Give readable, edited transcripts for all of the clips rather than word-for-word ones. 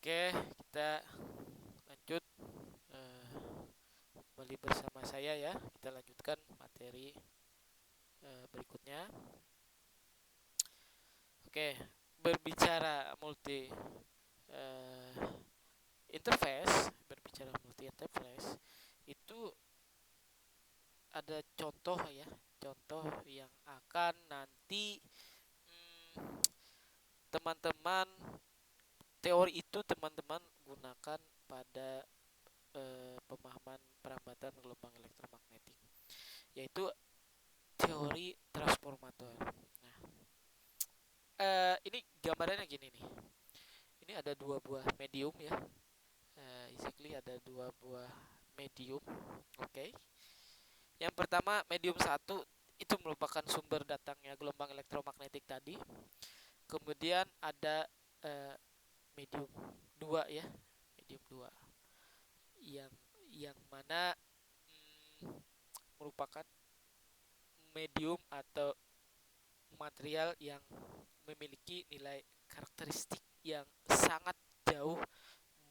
Oke, kita lanjut kembali bersama saya ya. Kita lanjutkan materi berikutnya. Oke, berbicara multi eh, interface, berbicara multi interface itu ada contoh ya, contoh yang akan nanti teman-teman teori itu teman-teman gunakan pada pemahaman perambatan gelombang elektromagnetik, yaitu teori transformator. Nah, ini gambarannya gini nih. Ini ada dua buah medium ya. Basically ada dua buah medium. Oke. Okay. Yang pertama medium satu itu merupakan sumber datangnya gelombang elektromagnetik tadi. Kemudian ada uh, medium 2 ya. Medium 2 yang mana hmm, merupakan medium atau material yang memiliki nilai karakteristik yang sangat jauh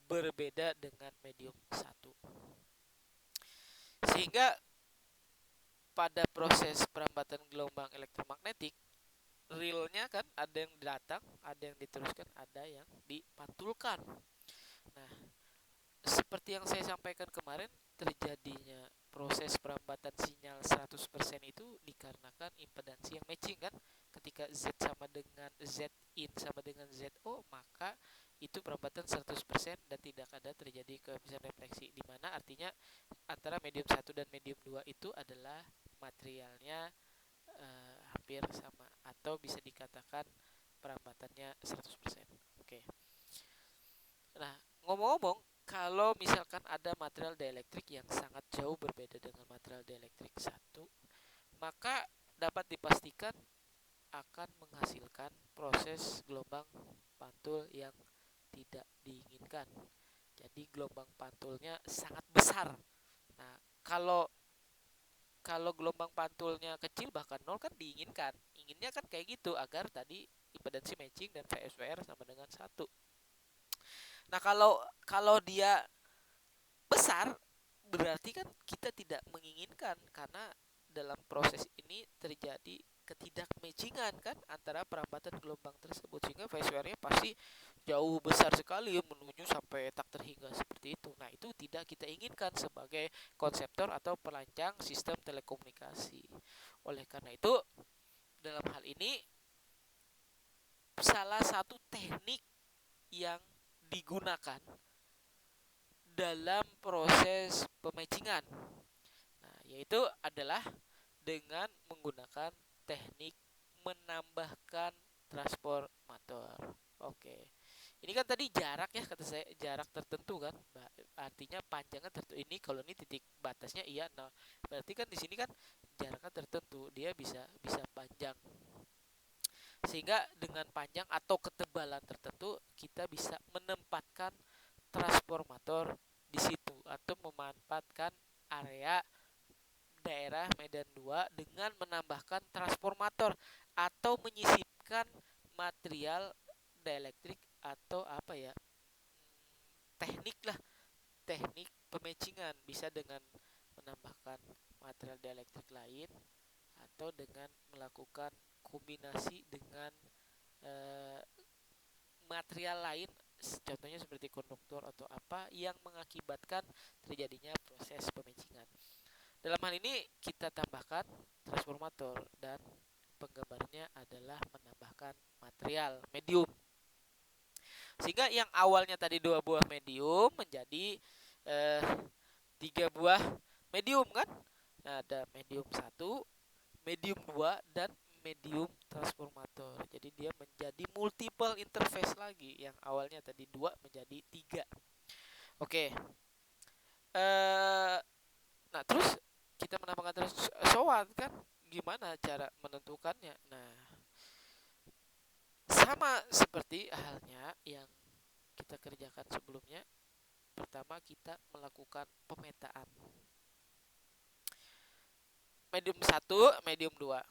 berbeda dengan medium satu. Sehingga pada proses perambatan gelombang elektromagnetik, realnya kan ada yang datang, ada yang diteruskan, ada yang dipantulkan. Nah, seperti yang saya sampaikan kemarin, terjadinya proses perambatan sinyal 100% itu dikarenakan impedansi yang matching kan. Ketika Z sama dengan Z in sama dengan ZO, maka itu perambatan 100% dan tidak ada terjadi kehabisan refleksi, di mana artinya antara medium satu dan medium 2 itu adalah materialnya hampir sama atau bisa dikatakan perambatannya 100%. Oke. Nah, ngomong-ngomong, kalau misalkan ada material dieelektrik yang sangat jauh berbeda dengan material dieelektrik satu, maka dapat dipastikan akan menghasilkan proses gelombang pantul yang tidak diinginkan. Jadi gelombang pantulnya sangat besar. Nah, kalau kalau gelombang pantulnya kecil bahkan nol kan diinginkan. Inginnya kan kayak gitu agar tadi impedansi matching dan VSWR sama dengan satu. Nah, kalau kalau dia besar berarti kan kita tidak menginginkan, karena dalam proses ini terjadi ketidakmatchingan kan antara perambatan gelombang tersebut, sehingga VSWR-nya pasti jauh besar sekali menuju sampai tak terhingga seperti itu. Nah, itu tidak kita inginkan sebagai konseptor atau perancang sistem telekomunikasi. Oleh karena itu, dalam hal ini salah satu teknik yang digunakan dalam proses pematchingan, nah, yaitu adalah dengan menggunakan teknik menambahkan transformator. Oke. Ini kan tadi jarak ya, kata saya jarak tertentu kan. Artinya panjangnya tertentu. Ini kalau ini titik batasnya iya, nah berarti kan di sini kan jaraknya tertentu, dia bisa bisa panjang. Sehingga dengan panjang atau ketebalan tertentu kita bisa menempatkan transformator di situ atau memanfaatkan area daerah Medan 2 dengan menambahkan transformator atau menyisipkan material dieelektrik atau apa ya, teknik lah, teknik pematchingan bisa dengan menambahkan material dieelektrik lain atau dengan melakukan kombinasi dengan eh, material lain, contohnya seperti konduktor atau apa yang mengakibatkan terjadinya proses pematchingan. Dalam hal ini kita tambahkan transformator dan penggambarnya adalah menambahkan material medium. Sehingga yang awalnya tadi dua buah medium menjadi eh, tiga buah medium kan? Nah, ada medium satu, medium 2 dan medium transformator. Jadi dia menjadi multiple interface lagi. Yang awalnya tadi dua menjadi tiga. Oke. Eh Nah, terus kita menambahkan terus soal kan, gimana cara menentukannya? Nah, sama seperti halnya yang kita kerjakan sebelumnya. Pertama kita melakukan pemetaan. Medium satu, medium 2.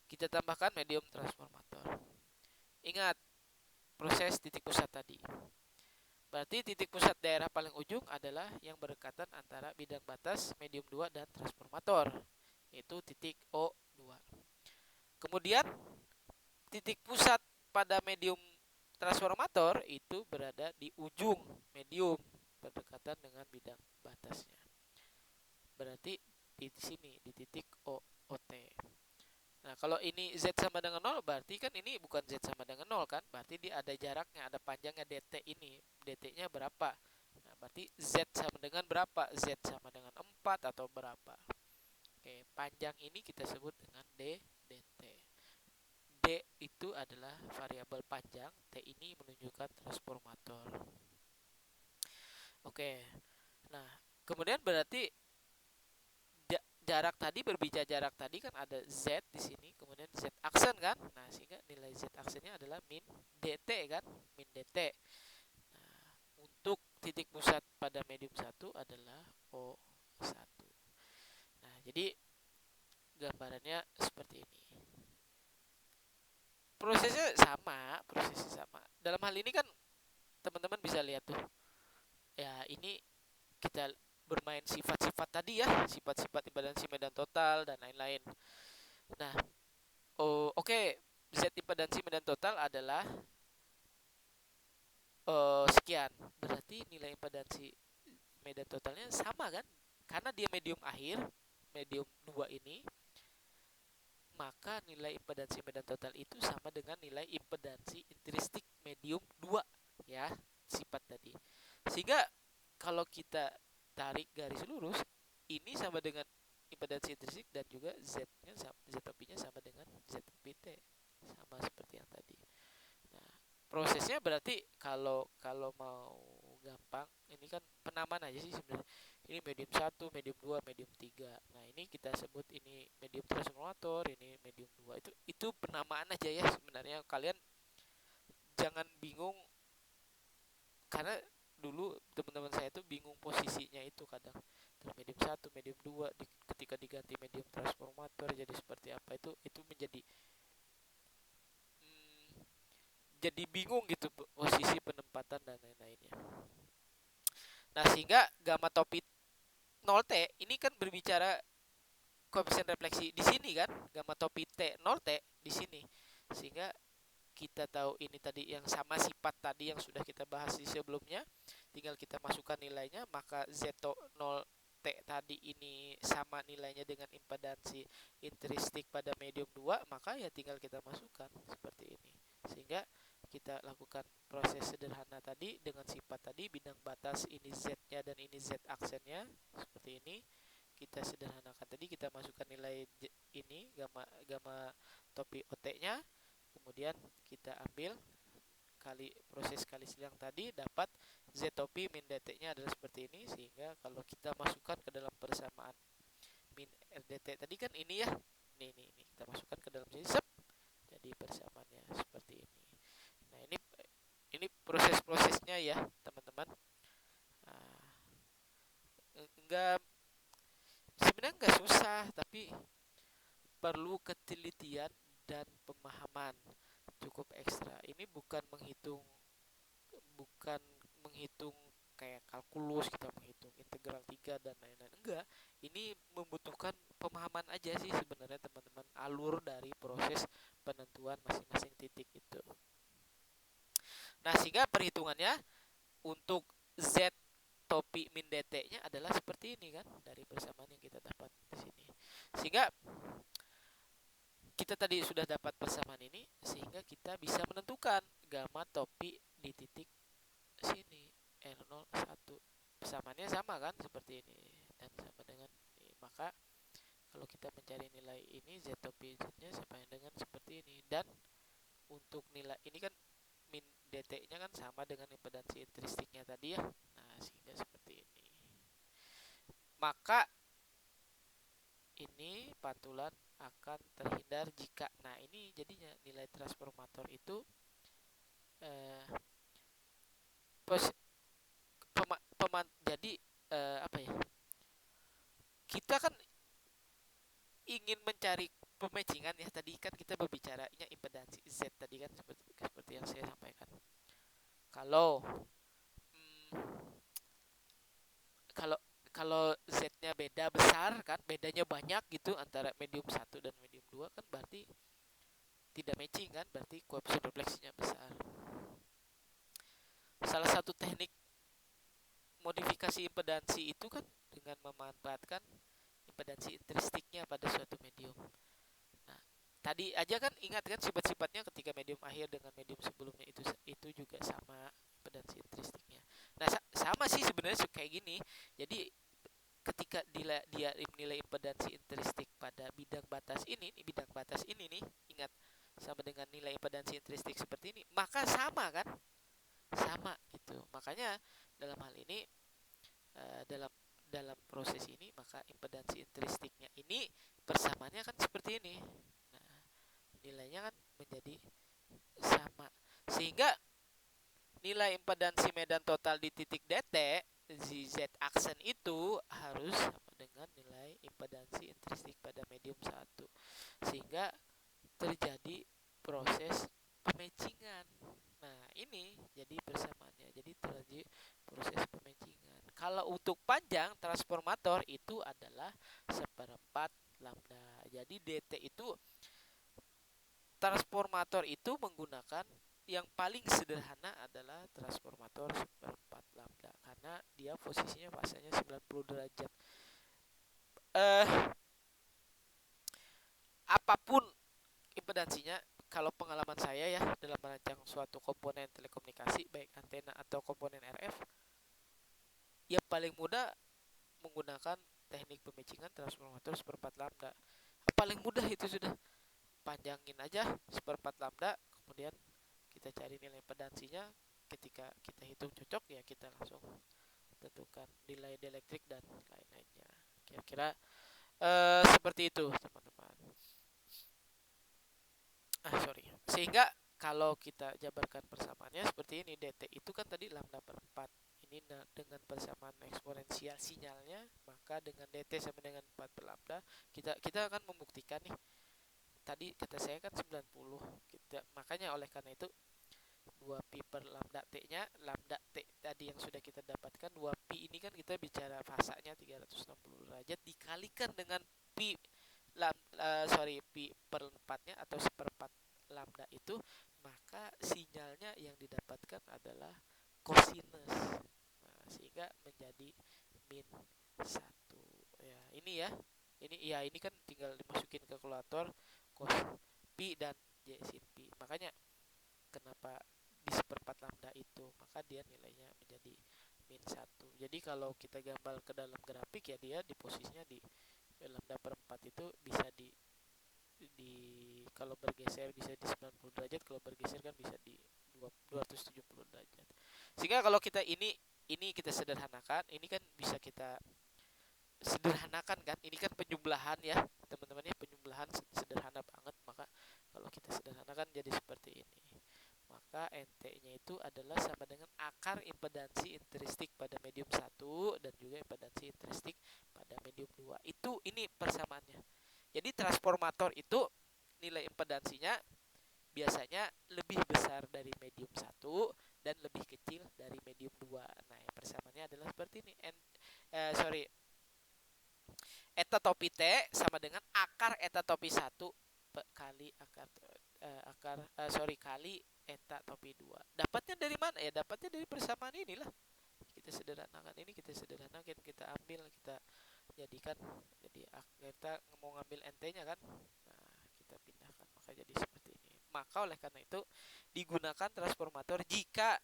Kita tambahkan medium transformator. Ingat proses titik pusat tadi. Berarti titik pusat daerah paling ujung adalah yang berdekatan antara bidang batas, medium 2 dan transformator, yaitu titik O2. Kemudian titik pusat pada medium transformator itu berada di ujung medium berdekatan dengan bidang batasnya. Berarti di sini di titik OT. Nah, kalau ini Z sama dengan 0 berarti kan ini bukan Z sama dengan 0 kan? Berarti dia ada jaraknya, ada panjangnya dt ini. dt-nya berapa? Nah, berarti Z sama dengan berapa? Z sama dengan 4 atau berapa? Oke, panjang ini kita sebut dengan dt. D itu adalah variabel panjang, T ini menunjukkan transformator. Oke. Nah, kemudian berarti jarak tadi, berbicara jarak tadi kan ada Z di sini, kemudian Z aksen kan. Nah, sehingga nilai Z aksennya adalah min dt kan, min dt. Nah, untuk titik pusat pada medium 1 adalah O1. Nah, jadi gambarannya seperti ini. Prosesnya sama. Dalam hal ini kan teman-teman bisa lihat tuh. Ya, ini kita bermain sifat-sifat tadi ya, sifat-sifat impedansi medan total dan lain-lain. Nah, oke. Z impedansi medan total adalah sekian. Berarti nilai impedansi medan totalnya sama kan? Karena dia medium akhir, medium 2 ini, maka nilai impedansi medan total itu sama dengan nilai impedansi intristik medium 2 ya, sifat tadi. Sehingga kalau kita tarik garis lurus, ini sama dengan impedansi intrinsik dan juga Z-nya ZOP-nya sama dengan ZOP-T. Sama seperti yang tadi. Nah, prosesnya berarti kalau mau gampang, ini kan penamaan aja sih sebenarnya. Ini medium 1, medium 2, medium 3. Nah, ini kita sebut ini medium transformator, ini medium 2. Itu penamaan aja ya sebenarnya. Kalian jangan bingung karena dulu teman-teman saya tuh bingung posisinya itu kadang. Medium 1, medium 2 ketika diganti medium transformator jadi seperti apa, itu menjadi jadi bingung gitu posisi penempatan dan lain-lainnya. Nah, sehingga gamma topit 0T ini kan berbicara koefisien refleksi di sini kan, gamma topit T 0T di sini. Sehingga kita tahu ini tadi yang sama sifat tadi yang sudah kita bahas di sebelumnya, tinggal kita masukkan nilainya, maka Z0 T tadi ini sama nilainya dengan impedansi intristik pada medium 2, maka ya tinggal kita masukkan seperti ini. Sehingga kita lakukan proses sederhana tadi dengan sifat tadi, bidang batas ini Z-nya dan ini Z aksennya seperti ini. Kita sederhanakan tadi, kita masukkan nilai ini gamma gamma topi OT-nya, kemudian kita ambil proses kali silang tadi, dapat ZOP min dt-nya adalah seperti ini. Sehingga kalau kita masukkan ke dalam persamaan min RDT tadi kan ini ya, ini kita masukkan ke dalam sini, jadi persamaannya seperti ini. Nah, ini proses-prosesnya ya teman-teman. Nah, sebenarnya nggak susah, tapi perlu ketelitian dan pemahaman cukup ekstra. Ini bukan menghitung kayak kalkulus, kita menghitung integral 3 dan lain-lain. Enggak, ini membutuhkan pemahaman aja sih sebenarnya teman-teman, alur dari proses penentuan masing-masing titik itu. Nah, sehingga perhitungannya untuk Z topi min dt-nya adalah seperti ini kan, dari persamaan yang kita dapat di sini. Sehingga kita tadi sudah dapat persamaan ini, sehingga kita bisa menentukan gamma topi di titik sini R01. Persamaannya sama kan, seperti ini dan sama dengan ini. Maka kalau kita mencari nilai ini, Z topi Z-nya sama dengan seperti ini. Dan untuk nilai ini kan min dt-nya kan sama dengan impedansi intristiknya tadi ya. Nah, sehingga seperti ini. Maka ini pantulan akan terhindar jika, nah ini jadinya nilai transformator itu jadi apa ya, kita kan ingin mencari pematchingan ya, tadi kan kita berbicaranya impedansi Z tadi kan, seperti yang saya sampaikan. Kalau kalau kalau Z-nya beda besar kan, bedanya banyak gitu antara medium satu dan medium 2 kan berarti tidak matching kan, berarti koefisien refleksinya besar. Salah satu teknik modifikasi impedansi itu kan dengan memanfaatkan impedansi intrinstiknya pada suatu medium. Nah, tadi aja kan ingat kan sifat-sifatnya ketika medium akhir dengan medium sebelumnya itu juga sama impedansi intrinstiknya. Nah, sama sih sebenarnya kayak gini. Jadi ketika dia nilai impedansi intrinstik pada bidang batas ini nih, ingat sama dengan nilai impedansi intrinstik seperti ini, maka sama kan? Sama gitu. Makanya dalam hal ini dalam dalam proses ini maka impedansi intrinstiknya ini persamaannya kan seperti ini. Nah, nilainya kan menjadi sama. Sehingga nilai impedansi medan total di titik DT Z aksen itu harus sama dengan nilai impedansi intrinstik pada medium satu, sehingga terjadi proses pematchingan. Nah, ini jadi persamaannya. Jadi terjadi proses pematchingan. Kalau untuk panjang transformator itu adalah seperempat lambda. Jadi DT itu transformator itu menggunakan yang paling sederhana adalah transformator seperempat lambda karena dia posisinya fasanya 90 derajat. Apapun impedansinya, kalau pengalaman saya ya dalam merancang suatu komponen telekomunikasi baik antena atau komponen RF, yang paling mudah menggunakan teknik pematchingan transformator seperempat lambda. Paling mudah itu sudah, panjangin aja seperempat lambda, kemudian kita cari nilai impedansinya, ketika kita hitung cocok ya kita langsung tentukan nilai dielektrik dan lain-lainnya. Kira-kira seperti itu teman-teman. Sorry. Sehingga kalau kita jabarkan persamaannya seperti ini, DT itu kan tadi lambda per 4. Ini dengan persamaan eksponensial sinyalnya, maka dengan DT sama dengan 4 per lambda, kita akan membuktikan nih. Tadi kata saya kan 90. Makanya oleh karena itu 2pi per lambda T-nya, lambda T tadi yang sudah kita dapatkan 2pi ini kan kita bicara fasanya 360 derajat dikalikan dengan pi pi per 4-nya atau seperempat lambda itu, maka sinyalnya yang didapatkan adalah cosinus. Nah, sehingga menjadi min 1. Ya, ini ya. Ini kan tinggal dimasukin ke kalkulator cos pi dan j sin pi. Makanya kenapa di seperempat lambda itu, maka dia nilainya menjadi min 1. Jadi kalau kita gambar ke dalam grafik ya, dia di posisinya di lambda per 4 itu bisa di kalau bergeser bisa di 90 derajat, kalau bergeser kan bisa di 270 derajat. Sehingga kalau kita ini kita sederhanakan, ini kan bisa kita sederhanakan kan, ini kan penjumlahan ya teman-teman ya, penjumlahan sederhana banget, maka kalau kita sederhanakan jadi seperti ini, maka NT-nya itu adalah sama dengan akar impedansi intrinstik pada medium 1 dan juga impedansi intrinstik pada medium 2. Ini persamaannya. Jadi transformator itu nilai impedansinya biasanya lebih besar dari medium 1 dan lebih kecil dari medium 2. Nah, persamaannya adalah seperti ini. Eta topi T sama dengan akar eta topi 1 kali kali eta topi 2. Dapatnya dari mana? Ya dapatnya dari persamaan inilah. Kita sederhanakan ini, kita ambil, kita jadikan jadi kita mau ngambil NT-nya kan. Nah, kita pindahkan, maka jadi seperti ini. Maka oleh karena itu digunakan transformator jika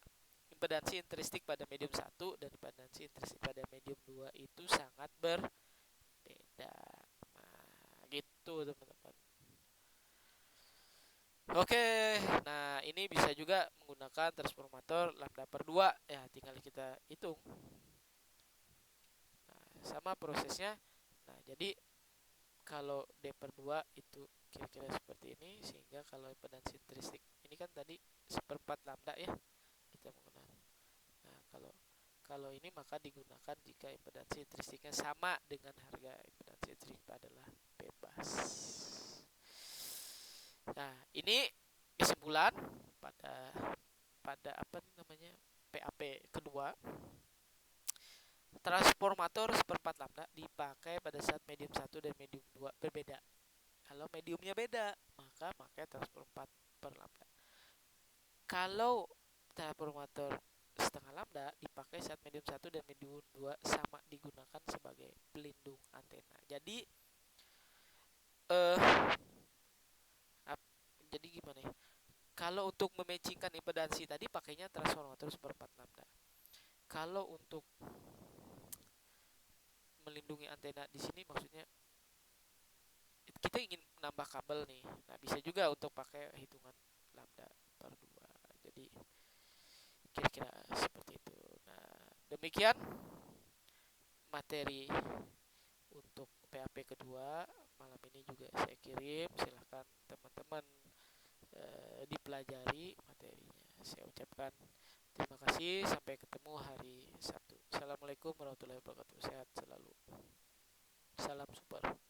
impedansi intrinstik pada medium 1 dan impedansi intrinstik pada medium 2 itu sangat berbeda. Nah, gitu teman-teman. Oke, nah ini bisa juga menggunakan transformator lambda per 2 ya, tinggal kita hitung. Nah, sama prosesnya. Nah, jadi kalau D per 2 itu kira-kira seperti ini, sehingga kalau impedansi intrinstik ini kan tadi seperempat lambda ya kita menggunakan. Nah, kalau ini maka digunakan jika impedansi intrinstiknya sama dengan harga impedansi intrinstik adalah bebas. Nah, ini kesimpulan pada apa namanya PAP kedua. Transformator seperempat lambda dipakai pada saat medium satu dan medium 2 berbeda. Kalau mediumnya beda, maka pakai transformator per lambda. Kalau transformator setengah lambda dipakai saat medium satu dan medium 2 sama digunakan sebagai pelindung antena. Jadi eh jadi gimana ya? Kalau untuk mematchingkan impedansi tadi pakainya transformator seperempat lambda. Kalau untuk melindungi antena di sini maksudnya kita ingin menambah kabel nih. Nah, bisa juga untuk pakai hitungan lambda per 2. Jadi kira-kira seperti itu. Nah, demikian materi untuk PAP kedua malam ini juga saya kirim. Silahkan teman-teman dipelajari materinya. Saya ucapkan terima kasih. Sampai ketemu hari Sabtu. Assalamualaikum warahmatullahi wabarakatuh. Sehat selalu. Salam super.